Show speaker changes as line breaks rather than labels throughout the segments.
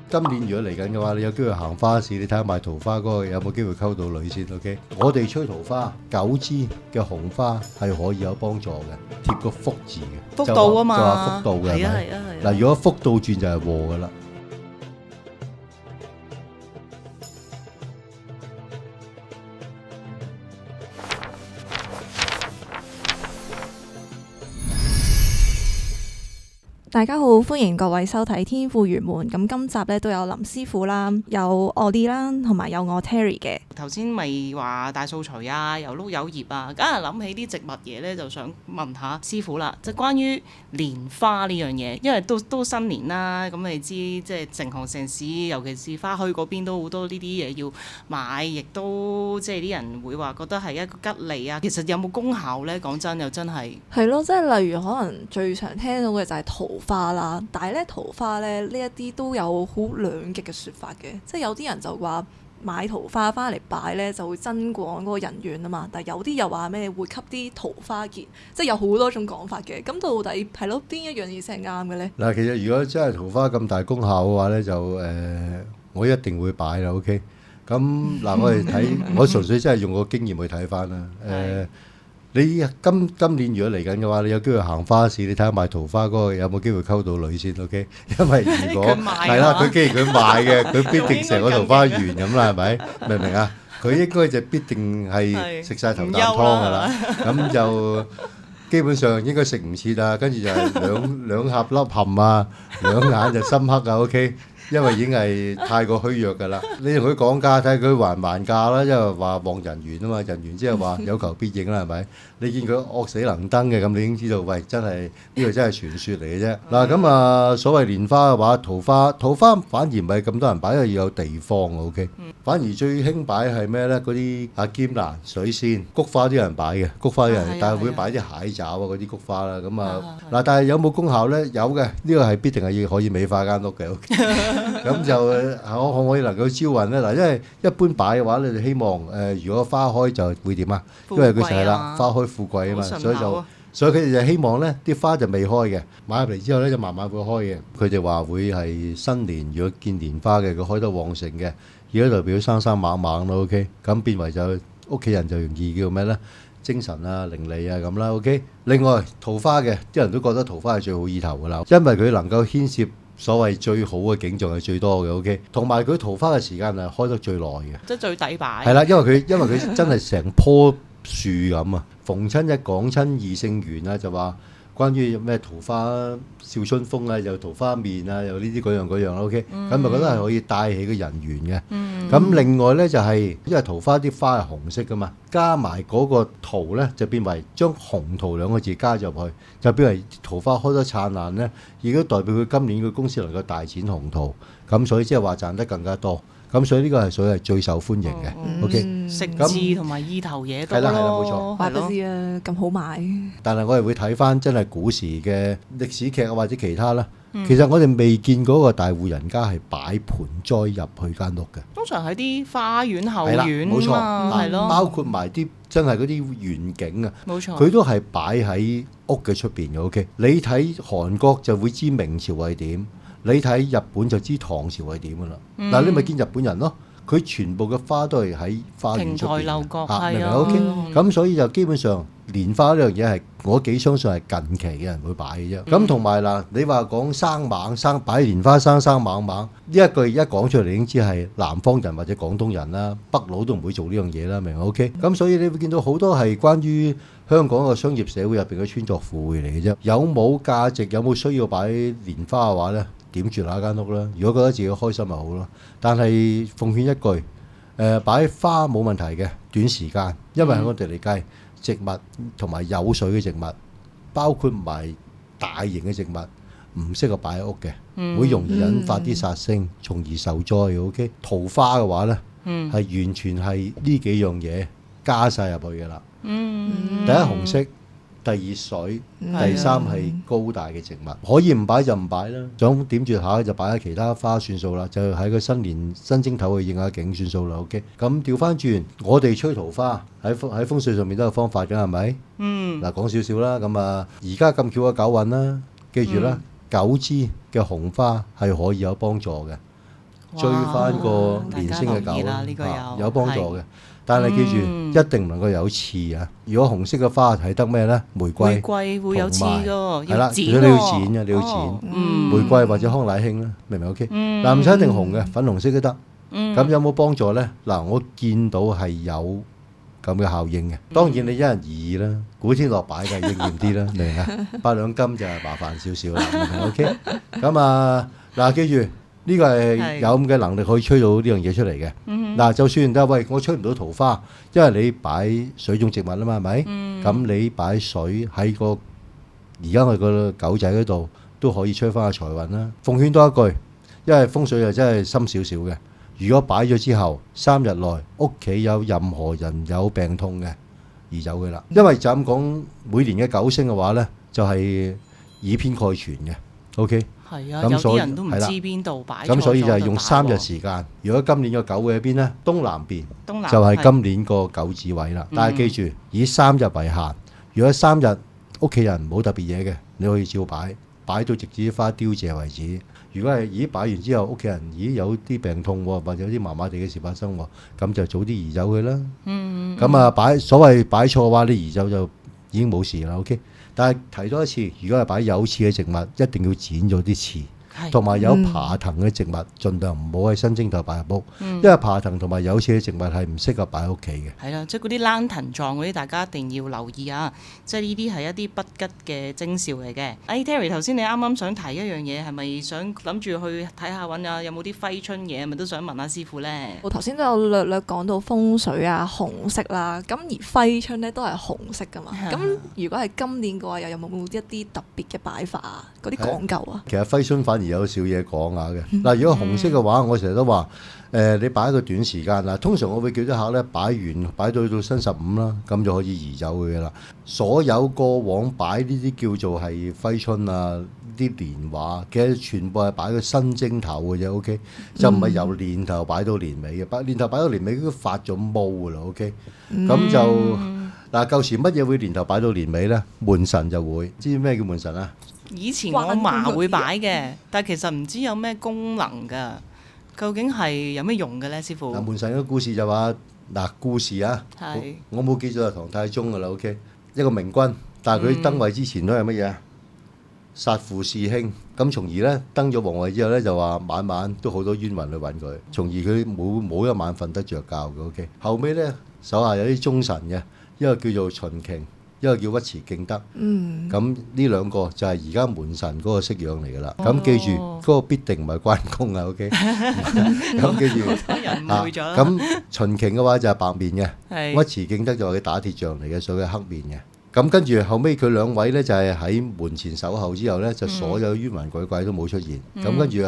今年如果嚟緊嘅話，你有機會行花市，你睇下賣桃花嗰個有冇機會溝到女先 ？OK， 我哋吹桃花9支嘅紅花係可以有幫助嘅，貼個福字嘅，
福到啊嘛，
就話福到嘅係咪？
係啊係啊係啊。
嗱，如果福到轉就係禍噶啦。
大家好，歡迎各位收睇天賦圓滿。咁今集咧都有林師傅啦，有我哋啦，同埋有我 Terry 嘅。
頭先咪話大掃除啊，又碌柚葉啊，梗係諗起啲植物嘢咧，就想問下師傅啦，即係關於蓮花呢樣嘢，因為都新年啦，咁你知即係成行成市，尤其是花墟嗰邊都好多呢啲嘢要買，亦都即係啲人會話覺得係一個吉利啊。其實有冇功效咧？講真又真係
係咯，即係例如可能最常聽到嘅就係桃花啦，但係咧桃花咧呢一啲都有好兩極嘅説法嘅，即係有啲人就話買桃花翻嚟擺咧就會增廣嗰個人緣啊嘛，但係有啲又話咩會吸啲桃花劫，即係有好多種講法嘅。咁到底係咯邊一樣嘢先係啱嘅咧？
嗱，其實如果真係桃花咁大功效嘅話咧，就我一定會擺啦。OK， 咁嗱，我哋睇，我純粹真係用個經驗去睇翻啦。你今年如果嚟緊嘅話，你有機會行花市，你睇下賣桃花嗰個有冇機會溝到女先 OK？ 因為如果係啦，佢既然佢賣嘅，佢必定成個桃花源咁啦，係咪？明唔明啊？佢應該就必定係食晒頭啖湯㗎啦，咁就基本上應該食唔切啊，跟住就係兩盒粒含啊，兩眼就深黑啊 OK。因為已經係太過虛弱㗎啦，你同佢講價睇佢還唔還價啦，因為話望人緣啊嘛，人緣即係話有求必應啦，係咪？你見佢惡死能登嘅，咁你已經知道，喂，真係呢個真係傳說嚟嘅啫。嗱咁啊，所謂蓮花嘅話，桃花反而唔係咁多人擺，因為要有地方 OK。反而最興擺係咩咧？嗰啲劍蘭、水仙、菊花都有人擺嘅，菊花有人，但係會擺啲蟹爪啊嗰啲菊花啦。咁啊嗱，但係有冇功效咧？有嘅，呢個係必定係要可以美化間屋嘅 OK。咁就可唔可以能夠招運咧？嗱，因為一般擺嘅話，你哋希望如果花開就會點啊？因為佢就係啦，花開富貴啊嘛，所以佢哋就希望咧啲花就未開嘅，買入嚟之後咧就慢慢會開嘅。佢哋話會係新年如果見蓮花嘅，佢開得旺盛嘅，而家代表生生猛猛咯 OK。咁變為就屋企人就容易叫咩咧？精神啊、伶俐啊咁啦 OK。另外桃花嘅，啲人都覺得桃花係最好意頭㗎啦，因為佢能夠牽涉所謂最好嘅景象係最多嘅 OK， 同埋佢桃花嘅時間係開得最耐嘅，
即係最抵擺。
係啦，因為佢真係成棵樹咁啊！逢親一講親異性緣啊，就話關於咩桃花笑春風啊，又桃花面啊，又呢啲嗰樣啦 OK， 咁咪覺得係可以帶起個人緣嘅。咁另外呢，就係因為桃花啲花係紅色噶嘛，加埋嗰個桃呢，就變為將紅桃兩個字加入去，就變為桃花開得燦爛呢，亦都代表佢今年嘅公司能夠大展鴻圖，咁所以即係話賺得更加多。咁所以呢個係所謂最受歡迎嘅 OK。
食字同埋意頭嘢多咯，
係啦冇錯，
話不知啊，咁好買。
但係我哋會睇翻真係古時嘅歷史劇啊，或者其他啦。其實我哋未見嗰個大戶人家係擺盆栽入去間屋嘅。
通常喺啲花園後
係啦，
院
冇錯，
係咯，
包括埋啲真係嗰啲園景啊，
冇錯，
佢都係擺喺屋嘅出邊嘅。OK， 你睇韓國就會知明朝係點，你睇日本就知唐朝係點噶啦。嗱，你咪見日本人咯。佢全部嘅花都係喺花園出邊，明唔明 OK？咁所以就基本上蓮花呢樣嘢係我幾相信係近期嘅人會擺嘅啫。咁同埋嗱，你話講生猛生擺蓮花生猛猛呢一句一講出嚟，已經知係南方人或者廣東人啦，北佬都唔會做呢樣嘢啦，明唔明 OK？咁所以你會見到好多係關於香港個商業社會入邊嘅穿鑿附會嚟嘅啫。有冇價值，有冇需要擺蓮花嘅話呢？點住那間屋啦！如果覺得自己開心咪好咯，但係奉勸一句，擺花冇問題嘅，短時間，因為喺我哋嚟計，植物同埋有水嘅植物，包括埋大型嘅植物，唔適合擺喺屋嘅，會容易引發啲殺星，從而受災。OK， 桃花嘅話呢，係完全係呢幾樣嘢加晒入去嘅啦。第一紅色。第二水，第三係高大嘅植物，可以唔擺就唔擺啦。想點住下就擺喺其他花算數啦，就喺個新年新正頭去應下景算數啦。OK，咁調翻轉，我哋吹桃花喺風水上面都有方法㗎，係咪？嗱，講少少啦。咁啊，而家咁巧嘅九運啦，記住啦，9支嘅紅花係可以有幫助嘅。追翻個年青嘅狗
大家留意啦呢個
有幫助嘅。但係記住，一定唔能夠有刺啊！如果紅色嘅花係得咩呢？玫瑰
會有刺㗎，
係啦，
剪
如果你要剪嘅，你要剪玫瑰或者康乃馨啦，明唔明 ？OK，嗱唔使一定紅嘅，粉紅色都得。咁有冇幫助呢？嗱，我見到係有咁嘅效應嘅。當然你因人而異啦，古天樂擺嘅應驗啲啦，明唔明啊？8兩金就係麻煩少少啦，明唔明 ？OK，咁啊嗱，記住。呢個係有咁嘅能力可以吹到呢樣嘢出嚟嘅。嗱，就算得喂，我吹唔到桃花，因為你擺水種植物啊嘛，係咪？咁你擺水喺個而家我個狗仔嗰度都可以吹翻個財運啦。奉勸多一句，因為風水又真係深少少嘅。如果擺咗之後3日內屋企有任何人有病痛嘅，移走佢啦。因為就咁講，每年嘅狗星嘅話呢，就係以偏概全嘅。OK。
係啊，有啲人都唔知邊度擺。
咁所以就係用3日時間。如果今年個狗會喺邊呢？東南邊就係今年個狗子位啦。但係記住，以3日為限。如果3日屋企人冇特別嘢嘅，你可以照擺，擺到直至花凋謝為止。如果係擺完之後屋企人有啲病痛或者有啲麻麻地嘅事發生，咁就早啲移走佢啦。咁啊所謂擺錯嘅話，你移走就已經冇事啦。OK。但係提多一次，如果係擺有刺嘅植物，一定要剪咗啲刺，同埋有爬藤嘅植物，盡量唔好喺新正頭擺入屋，因為爬藤同埋有刺嘅植物係唔適合擺喺屋企嘅。
係啦，即係嗰啲躝藤狀嗰啲，大家一定要留意啊！即係呢啲係一啲不吉嘅徵兆嚟嘅。Terry 頭先你啱啱想提一樣嘢，係咪想諗住去睇下揾下有冇啲揮春嘢？係咪都想問下師傅呢？
我頭先都有略略講到風水啊、紅色啦，咁而揮春咧都係紅色噶嘛。咁如果係今年嘅話，又有冇一啲特別嘅擺法啊？嗰啲講究啊？
其實揮春反而有少嘢講下嘅。嗱，如果紅色嘅話，我成日都話你擺一個短時間啦。通常我會叫啲客咧擺到新15啦，咁就可以移走佢噶啦。所有過往擺呢啲叫做係揮春啊，啲年畫，其實全部係擺個新正頭嘅啫。OK，就唔係由年頭擺到年尾嘅。年頭擺到年尾都發咗毛噶啦。OK，咁就嗱，舊時乜嘢會年頭擺到年尾咧？門神就會，知咩叫門神啊？
以前我嫲會擺嘅，但係其實唔知有咩功能㗎。究竟係有咩用嘅咧，師傅？
門神嘅故事就話故事啊，我冇記咗係唐太宗㗎啦。OK，一個明君，但係佢登位之前都係乜嘢啊？殺父弑兄，咁從而咧登咗皇位之後咧，就話晚晚都好多冤魂去揾佢，從而佢冇一晚瞓得着覺嘅。OK，後尾咧手下有啲忠臣嘅，一個叫做秦瓊，一個叫尉遲敬德。咁呢兩個就係而家門神嗰個式樣嚟㗎啦。咁記住嗰個必定唔係關公啊。OK，咁記住咁秦瓊嘅話就係白面嘅，尉遲敬德就係佢打鐵匠嚟嘅，所以係黑面嘅。咁跟住後尾佢兩位咧就係喺門前守候之後咧，就所有冤魂鬼怪都冇出現。咁跟住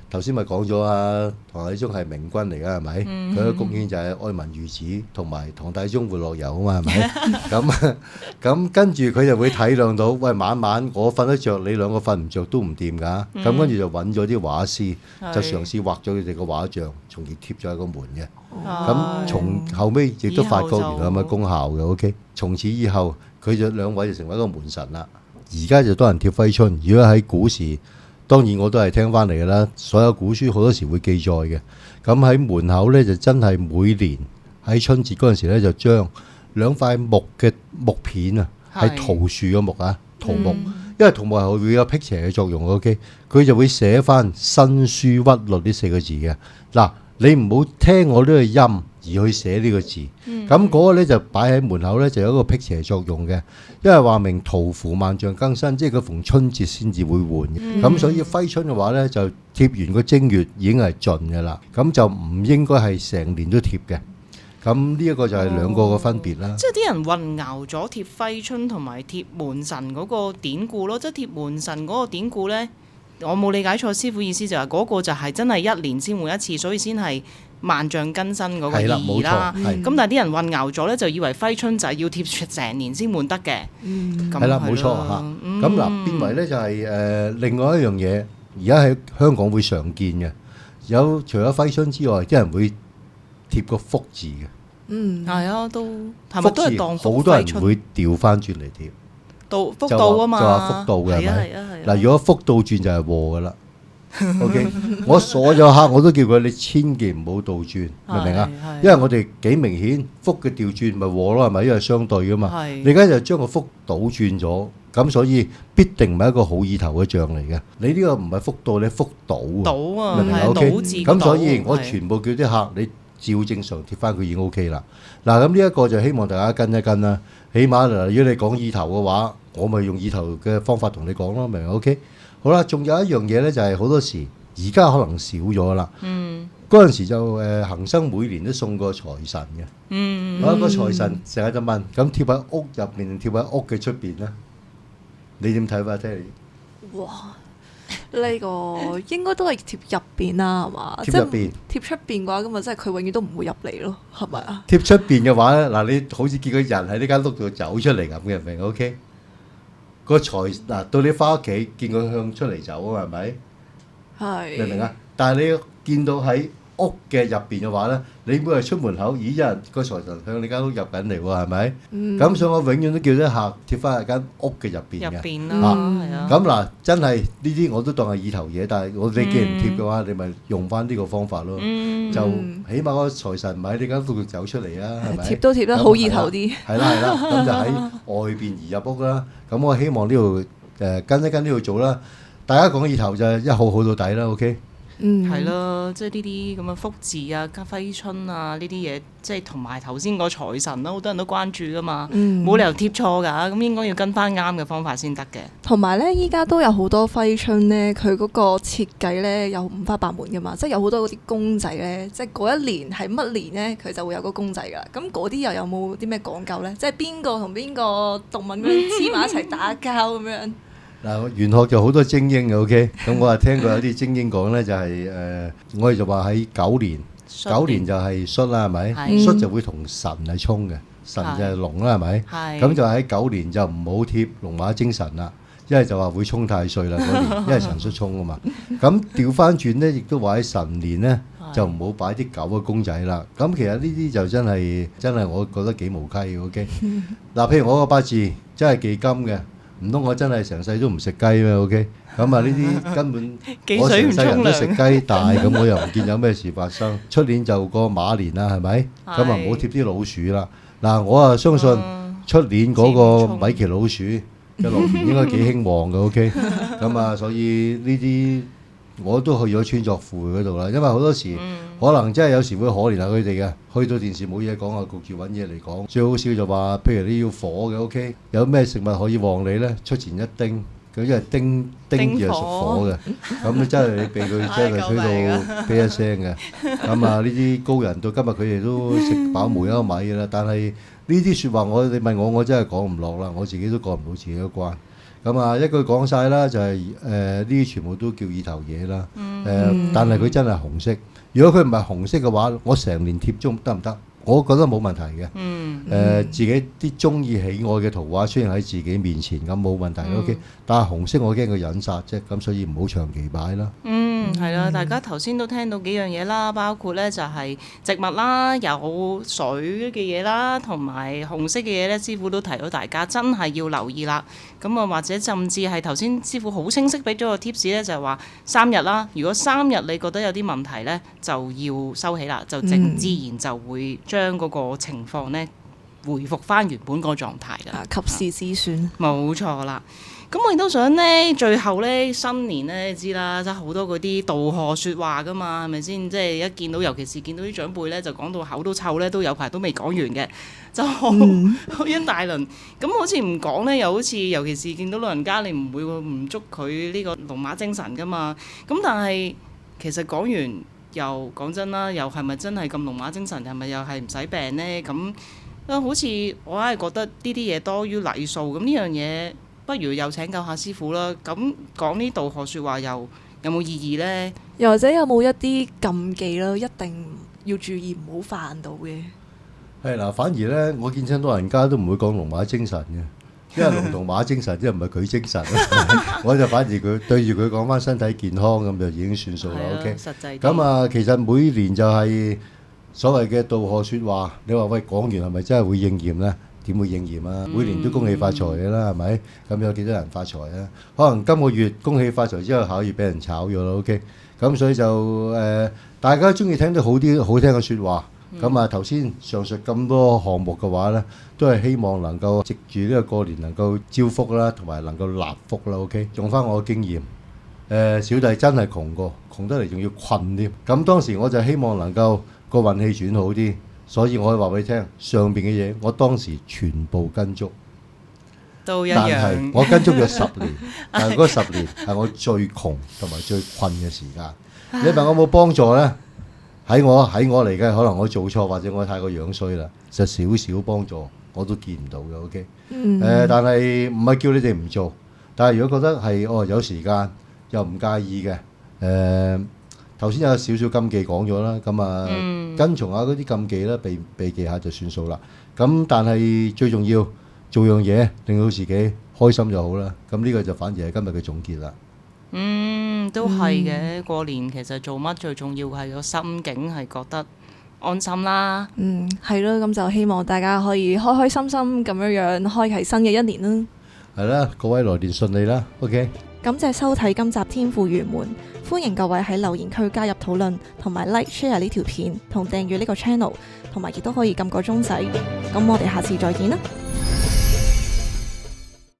頭先咪講咗唐太宗係明君嚟㗎，係咪？佢嘅貢獻就係愛民如子，同埋唐太宗會落油啊嘛，係咪？咁跟住佢就會體諒到，喂，晚晚我瞓得着，你兩個瞓唔着都唔掂㗎。咁跟住就揾咗啲畫師，就嘗試畫咗佢哋個畫像，從而貼咗喺個門嘅。咁從後尾亦都發覺原來有乜功效嘅。OK，從此以後佢就兩位就成為一個門神啦。而家就多人貼揮春。如果喺古時，當然我都係聽翻嚟㗎啦。所有古書好多時會記載嘅。咁喺門口呢，就真係每年喺春節嗰陣時呢，就將2塊木嘅木片啊，係桃樹嘅木啊，桃木，因為桃木係會有辟邪嘅作用。OK，佢就會寫翻新書屈律呢4個字嘅。嗱，你唔好聽我呢個音而去寫呢個字，咁嗰個咧就擺喺門口咧，就有一個辟邪作用嘅。因為話明桃符萬象更新，即係佢逢春節先至會換嘅。咁所以揮春嘅話咧，就貼完個正月已經係盡嘅啦，咁就唔應該係成年都貼嘅。咁呢一個就係兩個嘅分別啦。
即係啲人混淆咗貼揮春同埋貼門神嗰個典故咯。即係貼門神嗰個典故咧，我冇理解錯，師傅意思就係嗰個就係真係1年先換一次，所以先係萬象更新嗰個意義啦。咁但係啲人混淆咗咧，就以為揮春就係要貼成年先換得嘅。
係啦，冇錯嚇。咁嗱，變為咧就係另外一樣嘢，而家喺香港會常見嘅，有除咗揮春之外，啲人會貼個福字嘅。
係啊，都係咪都係當福揮春？
好多人會調翻轉嚟貼，
福到啊嘛，
就話福到嘅係咪？嗱，如果福倒轉就係禍噶啦。OK，我所有客我都叫佢你千祈唔好倒轉，明唔明啊？
係
因為我哋幾明顯福嘅調轉咪禍咯，係咪？因為相對噶嘛。
係
你而家就將個福倒轉咗，咁所以必定唔係一個好意頭嘅象嚟嘅。你呢個唔係福到，你福倒
倒
啊，
啊，
明唔明啊
係
？OK，
倒字
咁所以我
係
全部叫啲客你照正常貼翻佢已經 OK 啦。嗱，咁呢一個就希望大家跟一跟啦。起碼嗱，如果你講意頭嘅話，我咪用意頭嘅方法同你講咯，明唔明？OK。好啦，仲有一樣嘢咧，就係好多時而家可能少咗啦。嗰陣時就恒生每年都送個財神嘅。好啦，個財神成日就問，咁貼喺屋入面定貼喺屋嘅出邊咧？你點睇法？Terry？
哇！呢個應該都係貼入邊啦，係嘛？
貼入邊，
貼出邊嘅話，咁啊，即係佢永遠都唔會入嚟咯，係咪啊？
貼出邊嘅話咧，嗱，你好似見個人喺呢間屋度走出嚟咁嘅，明？OK？個財嗱，到你翻屋企見佢向出嚟走啊，係咪？
係。
明唔明啊？但係你見到喺屋嘅入邊嘅話咧，你每日出門口，咦，有人個財神向你間屋入緊嚟喎，係咪？咁所以我永遠都叫啲客貼翻喺間屋嘅入邊嘅。
入邊啦，係啊。
咁嗱，真係呢啲我都當係意頭嘢，但係我哋既然貼嘅話，你咪用翻呢個方法咯。就起碼個財神唔喺呢間屋度走出嚟啊，係咪？
貼都貼得好意頭啲。
係啦係啦，咁就喺外邊移入屋啦。咁我希望呢度跟一跟呢度做啦。大家講意頭就一號好到底啦，OK？
係咯，即係呢啲咁嘅福字啊、加揮春啊呢啲嘢，即係同埋頭先個財神啦，好多人都關注噶嘛，冇理由貼錯㗎，咁應該要跟翻啱嘅方法先得嘅。
同埋咧，依家都有好多揮春咧，佢嗰個設計咧有五花八門㗎嘛，即係有好多嗰啲公仔咧，即係嗰一年係乜年咧，佢就會有個公仔㗎啦。咁嗰啲又有冇啲咩講究咧？即係邊個同邊個動物咁樣黐埋一齊打交咁樣？
嗱，玄學就好多精英嘅，OK。咁我係聽過有啲精英講咧，就係我哋就話喺狗年就係戌啦，係咪？戌就會同神係衝嘅，神就係龍啦，係咪？咁就喺狗年就唔好貼龍馬精神啦，因為就話會衝太歲啦嗰年，因為神戌衝啊嘛。咁調翻轉咧，亦都話喺神年咧就唔好擺啲狗嘅公仔啦。咁其實呢啲就真係我覺得幾無稽嘅，OK。嗱，譬如我個八字真係忌金嘅。唔通我真係成世都唔食雞咩？OK，咁啊呢啲根本我成世人都食雞大，咁我又唔見有咩事發生。出年就個馬年啦，係咪？咁啊唔好貼啲老鼠啦。嗱，我啊相信出年嗰個米奇老鼠嘅龍年應該幾興旺嘅，OK。咁啊，所以呢啲我都去咗穿鑿附會嗰度啦，因為好多時可能真係有時會可憐下佢哋嘅，去到電視冇嘢講啊，焗住揾嘢嚟講。最好笑就話，譬如你要火嘅 OK，有咩食物可以旺你呢？出前一丁，佢因為丁字係屬火嘅，咁真係你俾佢真係吹到啤一聲嘅。咁啊呢啲高人到今日佢哋都食飽無憂米嘅啦，但係呢啲説話你問我真係講唔落啦，我自己都過唔到自己嘅關。咁啊，一句講晒啦，就係呢啲全部都叫意頭嘢啦。但係佢真係紅色。如果佢唔係紅色嘅話，我成年貼中得唔得？我覺得冇問題嘅。自己啲中意喜愛嘅圖畫出現喺自己面前咁冇問題 OK。但係紅色我驚佢引煞啫，咁所以唔好長期擺啦。
係啦，大家頭先都聽到幾樣嘢啦，包括咧就係植物啦，有水嘅嘢啦，同埋紅色嘅嘢咧，師傅都提到大家真係要留意啦。咁啊，或者甚至係頭先師傅好清晰俾咗個 tips 咧，就係話3日啦。如果3日你覺得有啲問題咧，就要收起啦，就自然就會將嗰個情況咧回復翻原本個狀態㗎。
及時止損。
冇錯啦。咁我亦都想呢，最後呢，新年呢，你知啦，即係好多嗰啲道賀説話噶嘛，係咪先？即係一見到，尤其是見到啲長輩呢，就講到口都臭呢，都有排都未講完嘅，就好一大輪。咁好似唔講呢，又好似尤其是見到老人家，你唔會唔祝佢呢個龍馬精神噶嘛。咁但係其實講完又講真啦，又係咪真係咁龍馬精神？係咪又係唔使病呢？咁好似我係覺得呢啲嘢多於禮數，咁呢樣嘢。不如又請教下師傅啦。咁講呢道學説話又有冇意義呢？
又或者有冇一啲禁忌啦？一定要注意唔好犯到嘅。
係嗱，反而呢，我見親老人家都唔會講龍馬精神嘅，因為龍同馬精神即係唔係佢精神，我就反而佢對住佢講翻身體健康咁就已經算數啦。OK，
實際
咁啊，其實每年就係所謂嘅道賀説話，你話喂講完係咪真係會應驗呢？點會應驗啊？每年都恭喜發財嘅啦，係咪？咁有幾多人發財啊？可能今個月恭喜發財之後，下個月俾人炒咗啦。OK，咁所以就大家中意聽到好聽嘅説話。咁啊，頭先上述咁多項目嘅話呢，都係希望能夠藉住呢個過年能夠招福啦，同埋能夠納福啦。OK，用翻我嘅經驗，小弟真係窮過，窮得嚟仲要困添。咁當時我就希望能夠個運氣轉好啲，所以我可以話俾你聽，上邊嘅嘢我當時全部跟足，
都一
但係
樣。
我跟足咗10年，但係嗰10年係我最窮同埋最困嘅時間。你問我有冇幫助呢？喺我嚟嘅，可能我做錯或者我太過樣衰啦，就少少幫助我都見唔到嘅。OK，但係唔係叫你哋唔做，但係如果覺得係有時間又唔介意嘅，頭先有少少禁忌講咗啦，咁啊跟從下嗰啲禁忌啦，避忌下就算數啦。咁但係最重要做樣嘢令到自己開心就好啦。咁呢個就反而係今日嘅總結啦。
都係嘅。過年其實做乜最重要係個心境係覺得安心啦。
係咯，咁就希望大家可以開開心心咁樣開啟新嘅一年啦。
係啦，各位來年順利啦。OK。
感謝收睇今集天父圓門，歡迎各位喺留言區加入討論，同埋 like share 呢條片，同訂閱呢個 channel，同埋亦都可以撳個鐘仔。咁我哋下次再見啦。